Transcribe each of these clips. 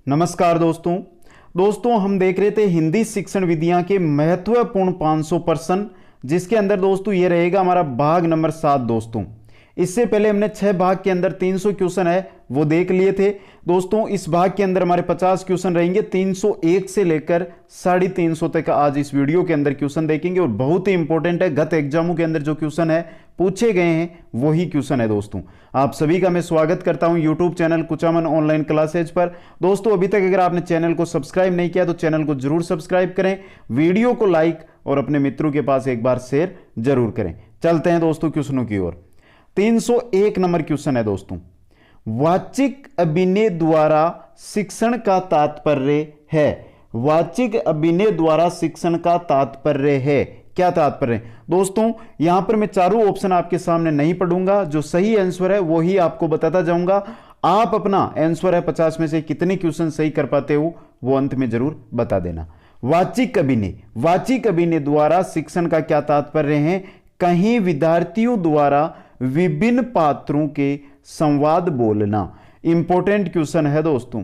नमस्कार दोस्तों हम देख रहे थे हिंदी शिक्षण विधियां के महत्वपूर्ण 500 प्रश्न, जिसके अंदर दोस्तों ये रहेगा हमारा भाग नंबर 7। दोस्तों इससे पहले हमने 6 भाग के अंदर 300 क्वेश्चन है वो देख लिए थे। दोस्तों इस भाग के अंदर हमारे 50 क्वेश्चन रहेंगे, 301 से लेकर 350 तक आज इस वीडियो के अंदर क्वेश्चन देखेंगे और बहुत ही इंपॉर्टेंट है। गत एग्जामों के अंदर जो क्वेश्चन है पूछे गए हैं वही क्वेश्चन है। दोस्तों आप सभी का मैं स्वागत करता हूं YouTube channel Kuchaman online classes पर। दोस्तों अभी तक अगर आपने चैनल को सब्सक्राइब नहीं किया तो चैनल को जरूर सब्सक्राइब करें, वीडियो को लाइक और अपने मित्रों के पास एक बार शेयर जरूर करें। चलते हैं दोस्तों क्वेश्चनों की ओर। 301 नंबर क्वेश्चन है दोस्तों, वाचिक अभिनय द्वारा शिक्षण का तात्पर्य है। वाचिक अभिनय द्वारा शिक्षण का तात्पर्य है, क्या तात्पर्य है दोस्तों? यहां पर मैं चारों ऑप्शन आपके सामने नहीं पढ़ूंगा, जो सही आंसर है वो ही आपको बताता जाऊंगा। आप अपना आंसर है 50 में से कितने क्वेश्चन सही कर पाते हो वो अंत में जरूर बता देना। वाचिक अभिनय द्वारा शिक्षण का क्या तात्पर्य है? कहीं विद्यार्थियों द्वारा विभिन्न पात्रों के संवाद बोलना। इंपॉर्टेंट क्वेश्चन है दोस्तों,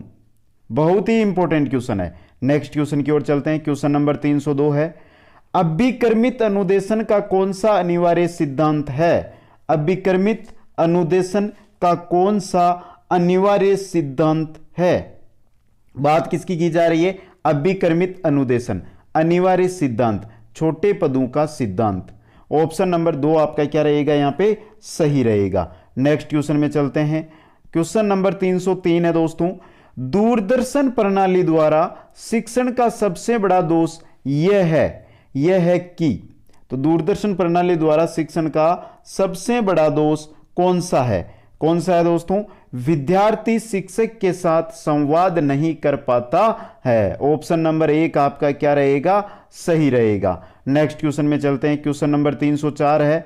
बहुत ही इंपॉर्टेंट क्वेश्चन है। नेक्स्ट क्वेश्चन की ओर चलते हैं। क्वेश्चन नंबर 302 है, अभिक्रमित अनुदेशन का कौन सा अनिवार्य सिद्धांत है? अभिक्रमित अनुदेशन का कौन सा अनिवार्य सिद्धांत है? बात किसकी की जा रही है? अभिक्रमित अनुदेशन, अनिवार्य सिद्धांत, छोटे पदों का सिद्धांत। ऑप्शन नंबर 2 आपका क्या रहेगा? यहां पे सही रहेगा। नेक्स्ट क्वेश्चन में चलते हैं। क्वेश्चन नंबर 303 है दोस्तों, दूरदर्शन प्रणाली द्वारा शिक्षण का सबसे बड़ा दोष यह है कि। तो दूरदर्शन प्रणाली द्वारा शिक्षण का सबसे बड़ा दोष कौन सा है? कौन सा है दोस्तों? विद्यार्थी शिक्षक के साथ संवाद नहीं कर पाता है। ऑप्शन नंबर 1 आपका क्या रहेगा? सही रहेगा। नेक्स्ट क्वेश्चन में चलते हैं। क्वेश्चन नंबर 304 है,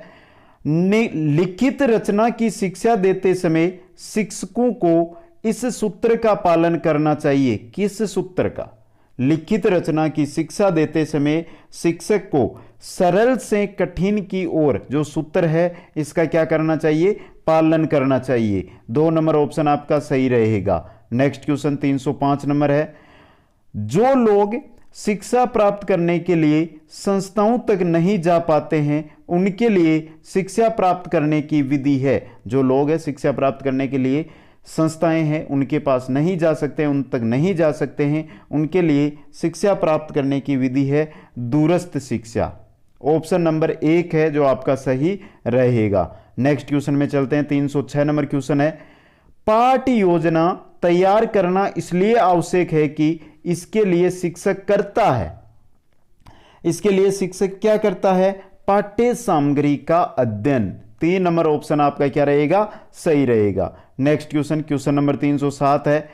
लिखित रचना की शिक्षा देते समय शिक्षकों को इस सूत्र का पालन करना चाहिए। किस सूत्र का? लिखित रचना की शिक्षा देते समय शिक्षक को सरल से कठिन की ओर जो सूत्र है इसका क्या करना चाहिए? पालन करना चाहिए। 2 नंबर ऑप्शन आपका सही रहेगा। नेक्स्ट क्वेश्चन 305 नंबर है, जो लोग शिक्षा प्राप्त करने के लिए संस्थाओं तक नहीं जा पाते हैं उनके लिए शिक्षा प्राप्त करने की विधि है। जो लोग हैं शिक्षा प्राप्त करने के लिए संस्थाएं हैं उनके पास नहीं जा सकते, उन तक नहीं जा सकते हैं, उनके लिए शिक्षा प्राप्त करने की विधि है दूरस्थ शिक्षा। ऑप्शन नंबर 1 है जो आपका सही रहेगा। नेक्स्ट क्वेश्चन में चलते हैं। 306 नंबर क्वेश्चन है, पाठ योजना तैयार करना इसलिए आवश्यक है कि इसके लिए शिक्षक करता है। इसके लिए शिक्षक क्या करता है? पाठ्य सामग्री का अध्ययन। 3 नंबर ऑप्शन आपका क्या रहेगा? सही रहेगा। नेक्स्ट क्वेश्चन नंबर 307 है,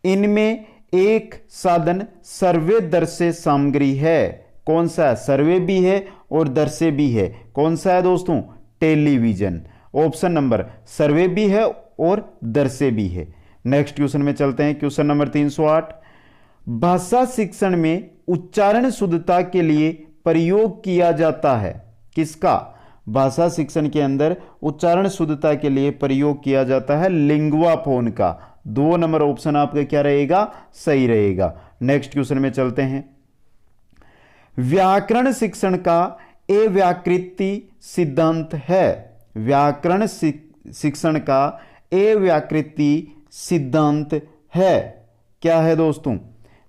इनमें एक साधन सर्वे दर्शे सामग्री है। कौन सा? सर्वे भी है और दर्शे भी है। कौन सा है दोस्तों? टेलीविजन। ऑप्शन नंबर सर्वे भी है और दर्शे भी है। नेक्स्ट क्वेश्चन में चलते हैं। क्वेश्चन नंबर 308, भाषा शिक्षण में उच्चारण शुद्धता के लिए प्रयोग किया जाता है। किसका? भाषा शिक्षण के अंदर उच्चारण शुद्धता के लिए प्रयोग किया जाता है लिंगुआ फोन का। 2 नंबर ऑप्शन आपका क्या रहेगा? सही रहेगा। नेक्स्ट क्वेश्चन में चलते हैं। व्याकरण शिक्षण का अव्याकृति सिद्धांत है। व्याकरण शिक्षण का अव्याकृति सिद्धांत है। क्या है दोस्तों?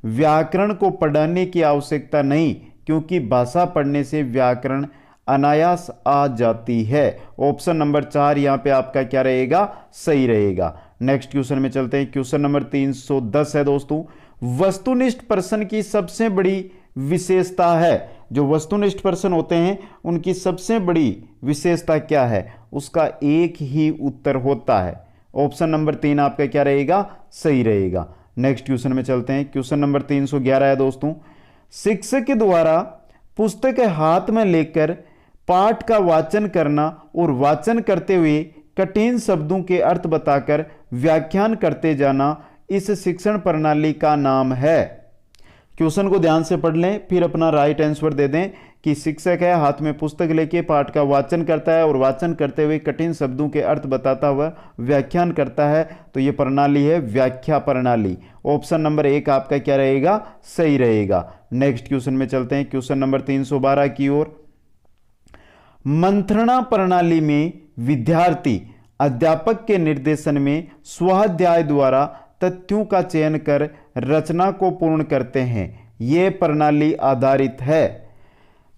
व्याकरण को पढ़ने की आवश्यकता नहीं, क्योंकि भाषा पढ़ने से व्याकरण अनायास आ जाती है। ऑप्शन नंबर 4 यहां पे आपका क्या रहेगा? सही रहेगा। नेक्स्ट क्वेश्चन में चलते हैं। क्वेश्चन नंबर 310 है दोस्तों, वस्तुनिष्ठ प्रश्न की सबसे बड़ी विशेषता है। जो वस्तुनिष्ठ प्रश्न होते हैं उनकी सबसे बड़ी विशेषता क्या है? उसका एक ही उत्तर होता है। ऑप्शन नंबर 3 आपका क्या रहेगा? सही रहेगा। नेक्स्ट क्वेश्चन में चलते हैं। क्वेश्चन नंबर 311 है दोस्तों, शिक्षक के द्वारा पुस्तक हाथ में लेकर पाठ का वाचन करना और वाचन करते हुए कठिन शब्दों के अर्थ बताकर व्याख्यान करते जाना इस शिक्षण प्रणाली का नाम है। क्वेश्चन को ध्यान से पढ़ लें, फिर अपना राइट आंसर दे दें। कि शिक्षक है, हाथ में पुस्तक लेके पाठ का वाचन करता है और वाचन करते हुए कठिन शब्दों के अर्थ बताता हुआ व्याख्यान करता है। तो ये प्रणाली है व्याख्या प्रणाली। ऑप्शन नंबर 1 आपका क्या रहेगा, सही रहेगा। नेक्स्ट क्वेश्चन में चलते हैं, क्वेश्चन नंबर 312 की ओर। मंत्रणा प्रणाली में विद्यार्थी अध्यापक के निर्देशन में स्वाध्याय द्वारा तथ्यों का चयन कर रचना को पूर्ण करते हैं। यह प्रणाली आधारित है।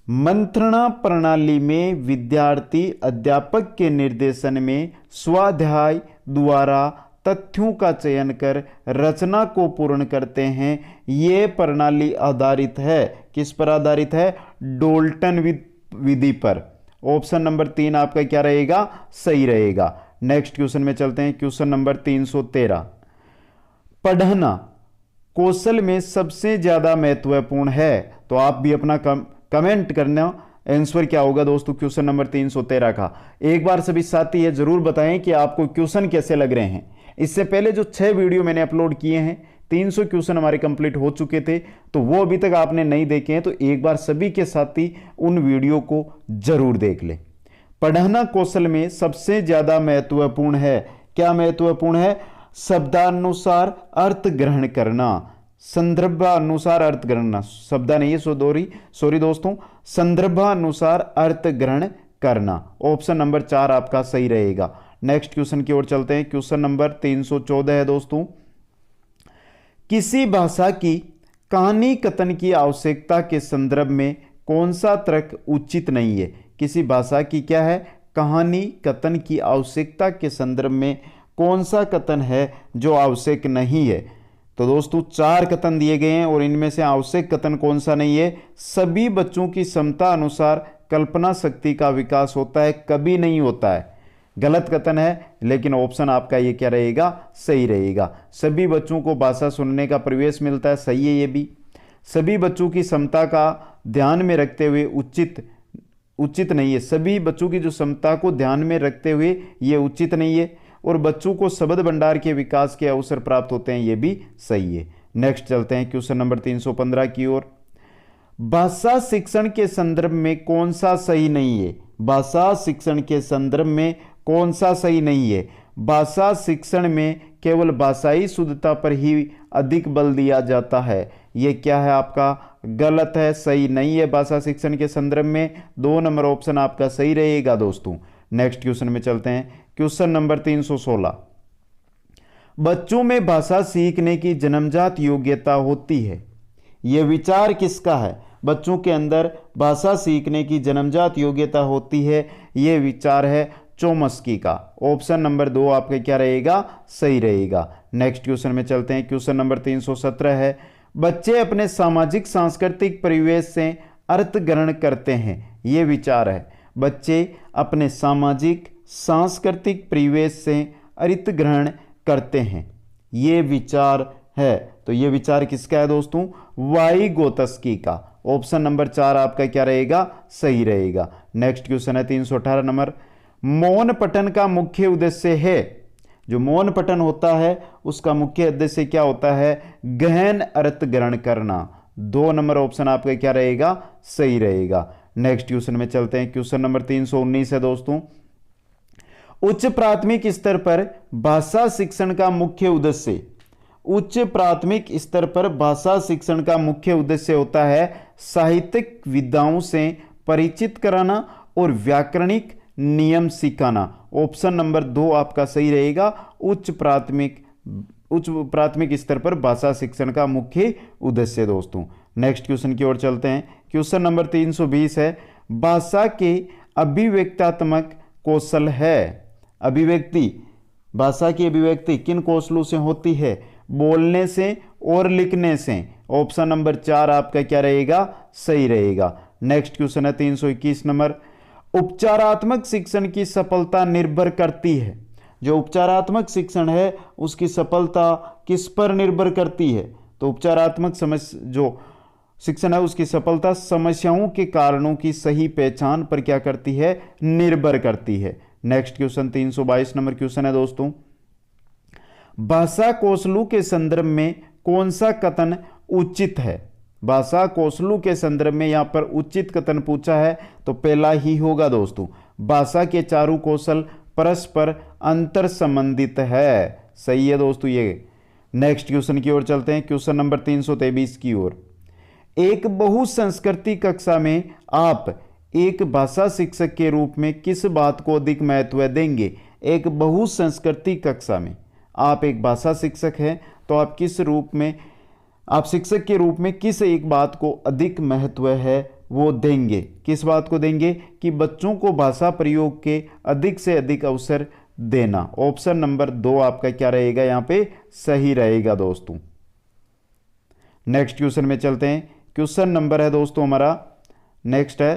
मंत्रणा प्रणाली में विद्यार्थी अध्यापक के निर्देशन में स्वाध्याय द्वारा तथ्यों का चयन कर रचना को पूर्ण करते हैं। यह प्रणाली आधारित है, किस पर आधारित है, डोल्टन विधि पर। ऑप्शन नंबर 3 आपका क्या रहेगा, सही रहेगा। नेक्स्ट क्वेश्चन में चलते हैं, क्वेश्चन नंबर 313। पढ़ना कौशल में सबसे ज्यादा महत्वपूर्ण है। तो आप भी अपना कमेंट करना, आंसर क्या होगा दोस्तों क्वेश्चन नंबर 313 का। एक बार सभी साथी ये जरूर बताएं कि आपको क्वेश्चन कैसे लग रहे हैं। इससे पहले जो 6 वीडियो मैंने अपलोड किए हैं, 300 क्वेश्चन हमारे कंप्लीट हो चुके थे, तो वो अभी तक आपने नहीं देखे हैं तो एक बार सभी के साथी उन वीडियो को जरूर देख लें। पढ़ना कौशल में सबसे ज्यादा महत्वपूर्ण है। क्या महत्वपूर्ण है, शब्दानुसार अर्थ ग्रहण करना, संदर्भानुसार अर्थ ग्रहण, शब्द नहीं है सॉरी दोस्तों, संदर्भानुसार अर्थ ग्रहण करना। ऑप्शन नंबर 4 आपका सही रहेगा। नेक्स्ट क्वेश्चन की ओर चलते हैं, क्वेश्चन नंबर 314 है दोस्तों। किसी भाषा की कहानी कथन की आवश्यकता के संदर्भ में कौन सा तर्क उचित नहीं है। किसी भाषा की क्या है, कहानी कथन की आवश्यकता के संदर्भ में कौन सा कथन है जो आवश्यक नहीं है। तो दोस्तों 4 कथन दिए गए हैं और इनमें से आवश्यक कथन कौन सा नहीं है, सभी बच्चों की क्षमता अनुसार कल्पना शक्ति का विकास होता है, कभी नहीं होता है, गलत कथन है। लेकिन ऑप्शन आपका ये क्या रहेगा, सही रहेगा। सभी बच्चों को भाषा सुनने का प्रवेश मिलता है, सही है ये भी। सभी बच्चों की क्षमता का ध्यान में रखते हुए उचित नहीं है, सभी बच्चों की जो क्षमता को ध्यान में रखते हुए ये उचित नहीं है। और बच्चों को शब्द भंडार के विकास के अवसर प्राप्त होते हैं, ये भी सही है। नेक्स्ट चलते हैं क्वेश्चन नंबर 315 की ओर। भाषा शिक्षण के संदर्भ में कौन सा सही नहीं है। भाषा शिक्षण के संदर्भ में कौन सा सही नहीं है। भाषा शिक्षण में केवल भाषाई शुद्धता पर ही अधिक बल दिया जाता है। ये क्या है आपका, गलत है, सही नहीं है। भाषा शिक्षण के संदर्भ में 2 नंबर ऑप्शन आपका सही रहेगा दोस्तों। नेक्स्ट क्वेश्चन में चलते हैं, क्वेश्चन नंबर 316। बच्चों में भाषा सीखने की जन्मजात योग्यता होती है। यह विचार किसका है, बच्चों के अंदर भाषा सीखने की जन्मजात योग्यता होती है, यह विचार है चोम्स्की का। ऑप्शन नंबर 2 आपका क्या रहेगा, सही रहेगा। नेक्स्ट क्वेश्चन में चलते हैं, क्वेश्चन नंबर 317 है। बच्चे अपने सामाजिक सांस्कृतिक परिवेश से अर्थ ग्रहण करते हैं, यह विचार है। बच्चे अपने सामाजिक सांस्कृतिक परिवेश से अर्थ ग्रहण करते हैं, ये विचार है। तो ये विचार किसका है दोस्तों, वाइगोत्स्की का। ऑप्शन नंबर 4 आपका क्या रहेगा, सही रहेगा। नेक्स्ट क्वेश्चन है 318 नंबर। मौन पठन का मुख्य उद्देश्य है, जो मौन पठन होता है उसका मुख्य उद्देश्य क्या होता है, गहन अर्थ ग्रहण करना। 2 नंबर ऑप्शन आपका क्या रहेगा, सही रहेगा। नेक्स्ट क्वेश्चन में चलते हैं, क्वेश्चन नंबर 319 है दोस्तों। उच्च प्राथमिक स्तर पर भाषा शिक्षण का मुख्य उद्देश्य, उच्च प्राथमिक स्तर पर भाषा शिक्षण का मुख्य उद्देश्य होता है साहित्यिक विधाओं से परिचित कराना और व्याकरणिक नियम सिखाना। ऑप्शन नंबर 2 आपका सही रहेगा। उच्च प्राथमिक स्तर पर भाषा शिक्षण का मुख्य उद्देश्य दोस्तों। नेक्स्ट क्वेश्चन की ओर चलते हैं, क्वेश्चन नंबर 320 है। भाषा के अभिव्यक्तात्मक कौशल है। अभिव्यक्ति, भाषा की अभिव्यक्ति किन कौशलों से होती है, बोलने से और लिखने से। ऑप्शन नंबर 4 आपका क्या रहेगा, सही रहेगा। नेक्स्ट क्वेश्चन है 321 नंबर। उपचारात्मक शिक्षण की सफलता निर्भर करती है, जो उपचारात्मक शिक्षण है उसकी सफलता किस पर निर्भर करती है। तो उपचारात्मक जो शिक्षण है उसकी सफलता समस्याओं के कारणों की सही पहचान पर क्या करती है, निर्भर करती है। नेक्स्ट क्वेश्चन 322 नंबर क्वेश्चन है दोस्तों। भाषा कौशलों के संदर्भ में कौन सा कथन उचित है। भाषा कौशलों के संदर्भ में यहाँ पर उचित कथन पूछा है तो पहला ही होगा दोस्तों। भाषा के चारों कौशल परस्पर अंतर संबंधित है, सही है दोस्तों ये। नेक्स्ट क्वेश्चन की ओर चलते हैं, क्वेश्चन नंबर 323 की ओर। एक बहुसंस्कृति कक्षा में आप एक भाषा शिक्षक के रूप में किस बात को अधिक महत्व देंगे? एक बहुसंस्कृति कक्षा में आप एक भाषा शिक्षक हैं तो आप किस रूप में, आप शिक्षक के रूप में किस एक बात को अधिक महत्व है वो देंगे? किस बात को देंगे? कि बच्चों को भाषा प्रयोग के अधिक से अधिक अवसर देना। ऑप्शन नंबर 2 आपका क्या रहेगा यहाँ पे? सही रहेगा दोस्तों। नेक्स्ट क्वेश्चन में चलते हैं, क्वेश्चन नंबर है दोस्तों हमारा, नेक्स्ट है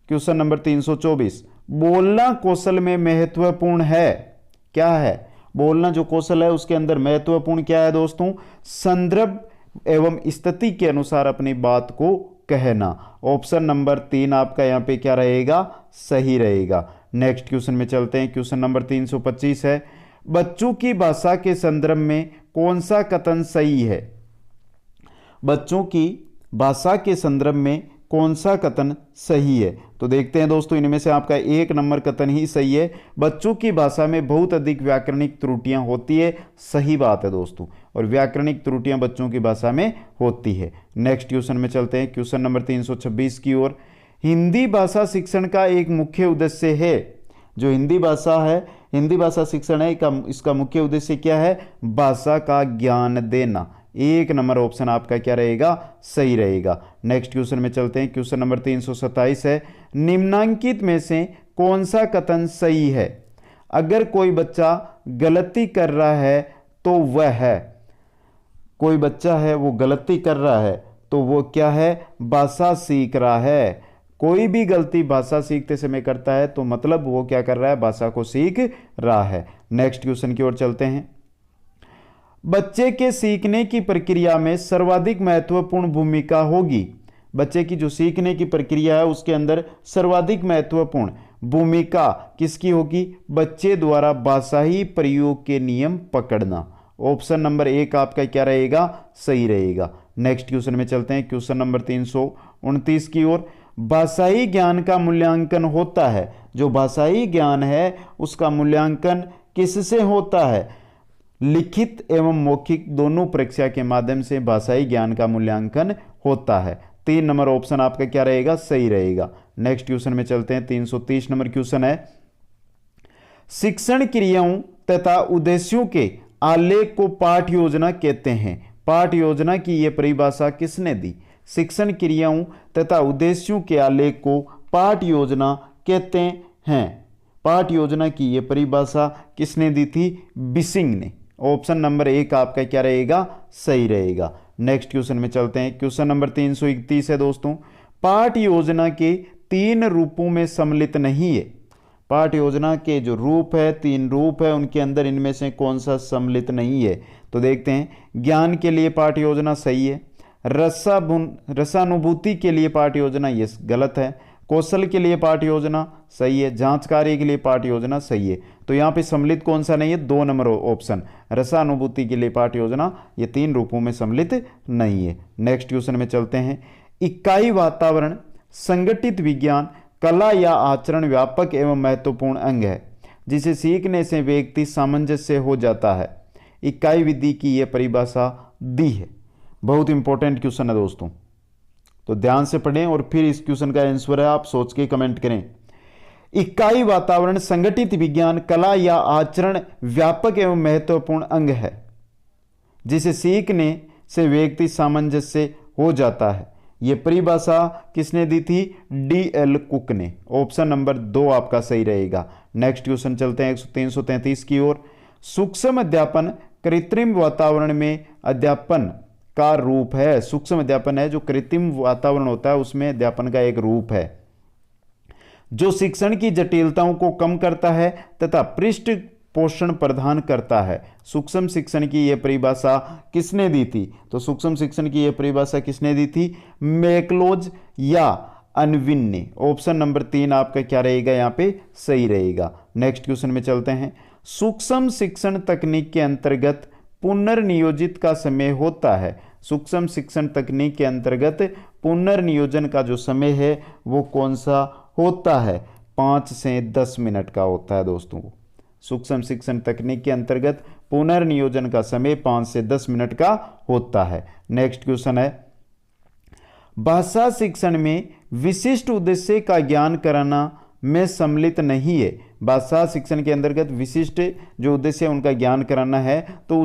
क्वेश्चन नंबर 324। बोलना कौशल में महत्वपूर्ण है, क्या है? बोलना जो कौशल है उसके अंदर महत्वपूर्ण क्या है दोस्तों? संदर्भ एवं स्थिति के अनुसार अपनी बात को कहना। ऑप्शन नंबर 3 आपका यहाँ पे क्या रहेगा? सही रहेगा। नेक्स्ट क्वेश्चन में चलते हैं, क्वेश्चन नंबर 325 है, बच्चों की भाषा के संदर्भ में कौन सा कथन सही है? बच्चों की भाषा के संदर्भ में कौन सा कथन सही है? तो देखते हैं दोस्तों, इनमें से आपका 1 नंबर कथन ही सही है। बच्चों की भाषा में बहुत अधिक व्याकरणिक त्रुटियां होती है, सही बात है दोस्तों, और व्याकरणिक त्रुटियां बच्चों की भाषा में होती है। नेक्स्ट क्वेश्चन में चलते हैं, क्वेश्चन नंबर 326 की ओर। हिंदी भाषा शिक्षण का एक मुख्य उद्देश्य है, जो हिंदी भाषा है, हिंदी भाषा शिक्षण है, इसका मुख्य उद्देश्य क्या है? भाषा का ज्ञान देना। 1 नंबर ऑप्शन आपका क्या रहेगा? सही रहेगा। नेक्स्ट क्वेश्चन में चलते हैं, क्वेश्चन नंबर 327 है, निम्नांकित में से कौन सा कथन सही है? अगर कोई बच्चा गलती कर रहा है तो वह है, कोई बच्चा है वो गलती कर रहा है तो वो क्या है? भाषा सीख रहा है। कोई भी गलती भाषा सीखते समय करता है तो मतलब वो क्या कर रहा है? भाषा को सीख रहा है। नेक्स्ट क्वेश्चन की ओर चलते हैं, बच्चे के सीखने की प्रक्रिया में सर्वाधिक महत्वपूर्ण भूमिका होगी। बच्चे की जो सीखने की प्रक्रिया है उसके अंदर सर्वाधिक महत्वपूर्ण भूमिका किसकी होगी? बच्चे द्वारा भाषाई प्रयोग के नियम पकड़ना। ऑप्शन नंबर 1 आपका क्या रहेगा? सही रहेगा। नेक्स्ट क्वेश्चन में चलते हैं, क्वेश्चन नंबर 329 की ओर। भाषाई ज्ञान का मूल्यांकन होता है, जो भाषाई ज्ञान है उसका मूल्यांकन किससे होता है? लिखित एवं मौखिक दोनों परीक्षा के माध्यम से भाषाई ज्ञान का मूल्यांकन होता है। 3 नंबर ऑप्शन आपका क्या रहेगा? सही रहेगा। नेक्स्ट क्वेश्चन में चलते हैं, 330 नंबर क्वेश्चन है, शिक्षण क्रियाओं तथा उद्देश्यों के आलेख को पाठ योजना कहते हैं। पाठ योजना की यह परिभाषा किसने दी? शिक्षण क्रियाओं तथा उद्देश्यों के आलेख को पाठ योजना कहते हैं। पाठ योजना की यह परिभाषा किसने दी थी? बिसिंग ने। ऑप्शन नंबर 1 आपका क्या रहेगा? सही रहेगा। नेक्स्ट क्वेश्चन में चलते हैं, क्वेश्चन नंबर 331 है दोस्तों, पाठ योजना के 3 रूपों में सम्मिलित नहीं है। पाठ योजना के जो रूप है, 3 रूप है, उनके अंदर इनमें से कौन सा सम्मिलित नहीं है? तो देखते हैं, ज्ञान के लिए पाठ योजना सही है, रसानुभूति के लिए पाठ योजना ये गलत है, कौशल के लिए पाठ योजना सही है, जांच कार्य के लिए पाठ योजना सही है। तो यहाँ पे सम्मिलित कौन सा नहीं है? 2 नंबर ऑप्शन, रसानुभूति के लिए पाठ योजना, ये 3 रूपों में सम्मिलित नहीं है। नेक्स्ट क्वेश्चन में चलते हैं, इकाई वातावरण संगठित विज्ञान कला या आचरण व्यापक एवं महत्वपूर्ण अंग है, जिसे सीखने से व्यक्ति सामंजस्य हो जाता है। इकाई विधि की यह परिभाषा दी है। बहुत इंपॉर्टेंट क्वेश्चन है दोस्तों, तो ध्यान से पढ़ें और फिर इस क्वेश्चन का आंसर है आप सोच के कमेंट करें। इकाई वातावरण संगठित विज्ञान कला या आचरण व्यापक एवं महत्वपूर्ण अंग है, जिसे सीखने से व्यक्ति सामंजस्य हो जाता है। यह परिभाषा किसने दी थी? D.L. कुक ने। ऑप्शन नंबर 2 आपका सही रहेगा। नेक्स्ट क्वेश्चन चलते हैं 333 की ओर। सूक्ष्म अध्यापन कृत्रिम वातावरण में अध्यापन का रूप है। सूक्ष्म अध्यापन है जो कृत्रिम वातावरण होता है उसमें अध्यापन का एक रूप है, जो शिक्षण की जटिलताओं को कम करता है तथा पृष्ठ पोषण प्रदान करता है। सूक्ष्म शिक्षण की यह परिभाषा किसने दी थी? तो सूक्ष्म शिक्षण की यह परिभाषा किसने दी थी? मैक्लोज या अनविन ने। ऑप्शन नंबर 3 आपका क्या रहेगा? यहाँ पे सही रहेगा। नेक्स्ट क्वेश्चन में चलते हैं, सूक्ष्म शिक्षण तकनीक के अंतर्गत पुनर्नियोजित का समय होता है। सूक्ष्म शिक्षण तकनीक के अंतर्गत पुनर्नियोजन का जो समय है वो कौन सा होता है? 5 से 10 मिनट का होता है दोस्तों। सूक्ष्म शिक्षण तकनीक के अंतर्गत पुनर्नियोजन का समय 5 से 10 मिनट का होता है। नेक्स्ट क्वेश्चन है, भाषा शिक्षण में विशिष्ट उद्देश्य का ज्ञान कराना में सम्मिलित नहीं है। भाषा शिक्षण के अंतर्गत विशिष्ट जो उद्देश्य है उनका ज्ञान कराना है, तो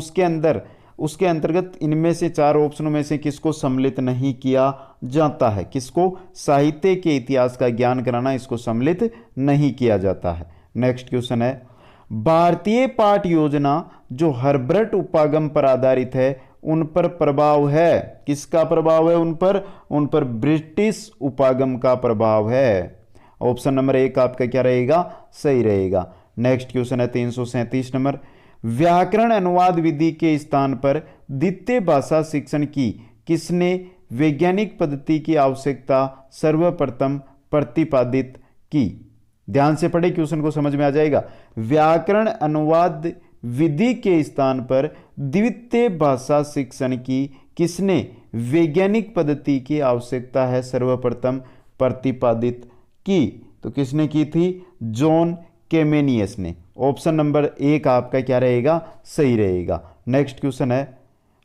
उसके अंतर्गत इनमें से 4 ऑप्शनों में से किसको सम्मिलित नहीं किया जाता है? किसको? साहित्य के इतिहास का ज्ञान कराना, इसको सम्मिलित नहीं किया जाता है। नेक्स्ट क्वेश्चन है, भारतीय पाठ योजना जो हर्बर्ट उपागम पर आधारित है उन पर प्रभाव है। किसका प्रभाव है उन पर? उन पर ब्रिटिश उपागम का प्रभाव है। ऑप्शन नंबर 1 आपका क्या रहेगा? सही रहेगा। नेक्स्ट क्वेश्चन है 337 नंबर, व्याकरण अनुवाद विधि के स्थान पर द्वितीय भाषा शिक्षण की किसने वैज्ञानिक पद्धति की आवश्यकता सर्वप्रथम प्रतिपादित की? ध्यान से पढ़े, क्वेश्चन को समझ में आ जाएगा। व्याकरण अनुवाद विधि के स्थान पर द्वितीय भाषा शिक्षण की किसने वैज्ञानिक पद्धति की आवश्यकता है सर्वप्रथम प्रतिपादित की? तो किसने की थी? जॉन केमेनियस ने। ऑप्शन नंबर 1 आपका क्या रहेगा? सही रहेगा। नेक्स्ट क्वेश्चन है,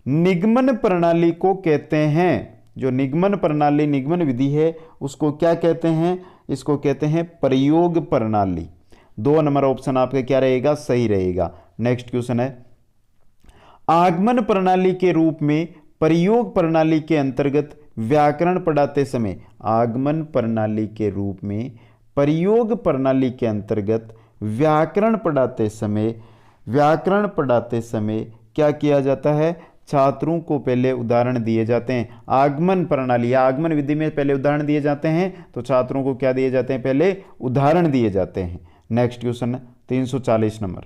निगमन प्रणाली को कहते हैं, जो निगमन प्रणाली निगमन विधि है उसको क्या कहते हैं? इसको कहते हैं प्रयोग प्रणाली। 2 नंबर ऑप्शन आपका क्या रहेगा? सही रहेगा। नेक्स्ट क्वेश्चन है, आगमन प्रणाली के रूप में प्रयोग प्रणाली के अंतर्गत व्याकरण पढ़ाते समय, आगमन प्रणाली के रूप में प्रयोग प्रणाली के अंतर्गत व्याकरण पढ़ाते समय क्या किया जाता है? छात्रों को पहले उदाहरण दिए जाते हैं। आगमन प्रणाली या आगमन विधि में पहले उदाहरण दिए जाते हैं, तो छात्रों को क्या दिए जाते हैं? पहले उदाहरण दिए जाते हैं। नेक्स्ट क्वेश्चन 340 नंबर,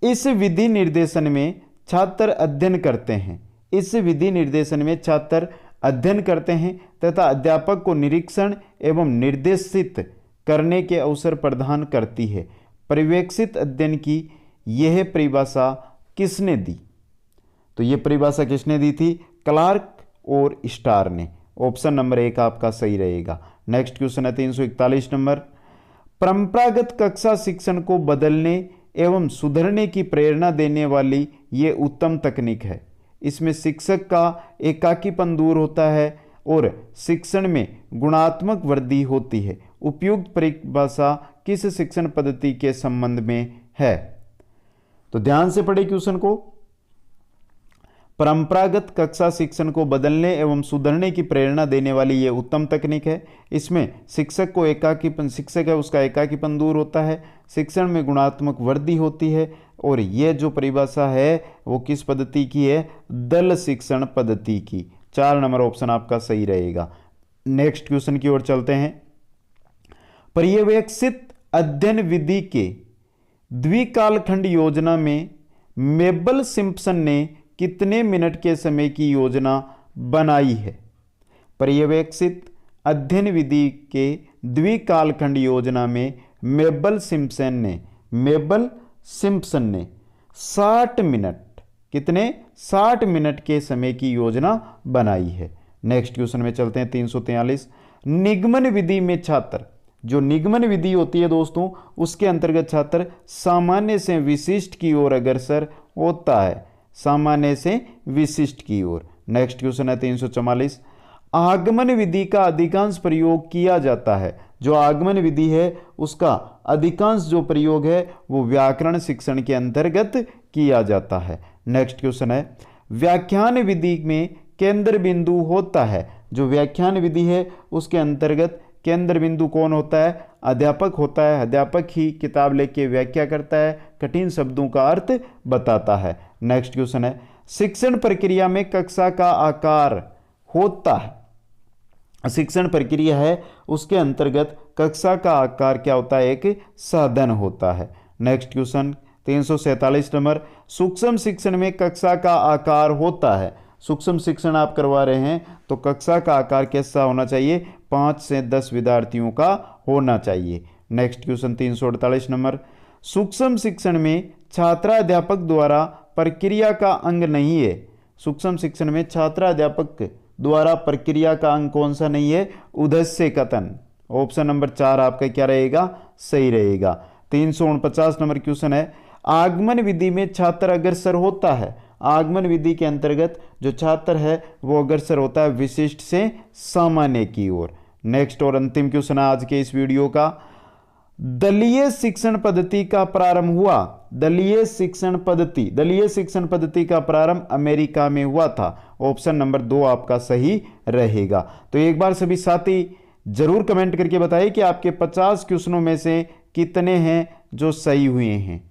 इस विधि निर्देशन में छात्र अध्ययन करते हैं। इस विधि निर्देशन में छात्र अध्ययन करते हैं तथा अध्यापक को निरीक्षण एवं निर्देशित करने के अवसर प्रदान करती है। पर्यवेक्षित अध्ययन की यह परिभाषा किसने दी? तो यह परिभाषा किसने दी थी? क्लार्क और स्टार ने। ऑप्शन नंबर 1 आपका सही रहेगा। नेक्स्ट क्वेश्चन है 341 नंबर, परंपरागत कक्षा शिक्षण को बदलने एवं सुधरने की प्रेरणा देने वाली यह उत्तम तकनीक है। इसमें शिक्षक का एकाकीपन दूर होता है और शिक्षण में गुणात्मक वृद्धि होती है। उपयुक्त परिभाषा किस शिक्षण पद्धति के संबंध में है? तो ध्यान से पढ़े क्वेश्चन को। परंपरागत कक्षा शिक्षण को बदलने एवं सुधरने की प्रेरणा देने वाली यह उत्तम तकनीक है। इसमें शिक्षक है उसका एकाकीपन दूर होता है, शिक्षण में गुणात्मक वृद्धि होती है, और यह जो परिभाषा है वो किस पद्धति की है? दल शिक्षण पद्धति की। 4 नंबर ऑप्शन आपका सही रहेगा। नेक्स्ट क्वेश्चन की ओर चलते हैं, पर्यवेक्षित अध्ययन विधि के द्विकालखंड योजना में मेबल सिम्पसन ने कितने मिनट के समय की योजना बनाई है? पर्यवेक्षित अध्ययन विधि के द्विकालखंड योजना में मेबल सिम्पसन ने 60 मिनट, कितने? 60 मिनट के समय की योजना बनाई है। नेक्स्ट क्वेश्चन में चलते हैं 343, निगमन विधि में छात्र, जो निगमन विधि होती है दोस्तों उसके अंतर्गत छात्र सामान्य से विशिष्ट की ओर अग्रसर होता है, सामान्य से विशिष्ट की ओर। नेक्स्ट क्वेश्चन है 344, आगमन विधि का अधिकांश प्रयोग किया जाता है। जो आगमन विधि है उसका अधिकांश जो प्रयोग है वो व्याकरण शिक्षण के अंतर्गत किया जाता है। नेक्स्ट क्वेश्चन है, व्याख्यान विधि में केंद्र बिंदु होता है। जो व्याख्यान विधि है उसके अंतर्गत केंद्र बिंदु कौन होता है? अध्यापक होता है। अध्यापक ही किताब लेके व्याख्या करता है, कठिन शब्दों का अर्थ बताता है। नेक्स्ट क्वेश्चन है, शिक्षण प्रक्रिया में कक्षा का आकार होता है। शिक्षण प्रक्रिया है उसके अंतर्गत कक्षा का आकार क्या होता है? एक साधन होता है। नेक्स्ट क्वेश्चन 347 नंबर, सूक्ष्म शिक्षण में कक्षा का आकार होता है। सूक्ष्म शिक्षण आप करवा रहे हैं तो कक्षा का आकार कैसा होना चाहिए? 5 से 10 विद्यार्थियों का होना चाहिए। नेक्स्ट क्वेश्चन 348 नंबर, सूक्ष्म शिक्षण में छात्राध्यापक द्वारा प्रक्रिया का अंग नहीं है। सूक्ष्म शिक्षण में छात्राध्यापक द्वारा प्रक्रिया का अंग कौन सा नहीं है? उद्देश्य कथन। ऑप्शन नंबर 4 आपका क्या रहेगा? सही रहेगा। 349 नंबर क्वेश्चन है, आगमन विधि में छात्र अग्रसर होता है। आगमन विधि के अंतर्गत जो छात्र है वो अग्रसर होता है विशिष्ट से सामान्य की ओर। नेक्स्ट और अंतिम क्वेश्चन है आज के इस वीडियो का, दलीय शिक्षण पद्धति का प्रारंभ हुआ। दलीय शिक्षण पद्धति का प्रारंभ अमेरिका में हुआ था। ऑप्शन नंबर 2 आपका सही रहेगा। तो एक बार सभी साथी जरूर कमेंट करके बताइए कि आपके 50 क्वेश्चनों में से कितने हैं जो सही हुए हैं।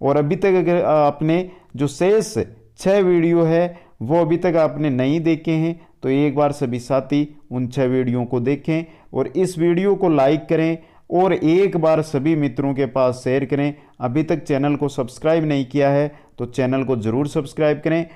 और अभी तक अगर आपने जो शेष 6 वीडियो है वो अभी तक आपने नहीं देखे हैं तो एक बार सभी साथी उन 6 वीडियो को देखें और इस वीडियो को लाइक करें और एक बार सभी मित्रों के पास शेयर करें। अभी तक चैनल को सब्सक्राइब नहीं किया है तो चैनल को ज़रूर सब्सक्राइब करें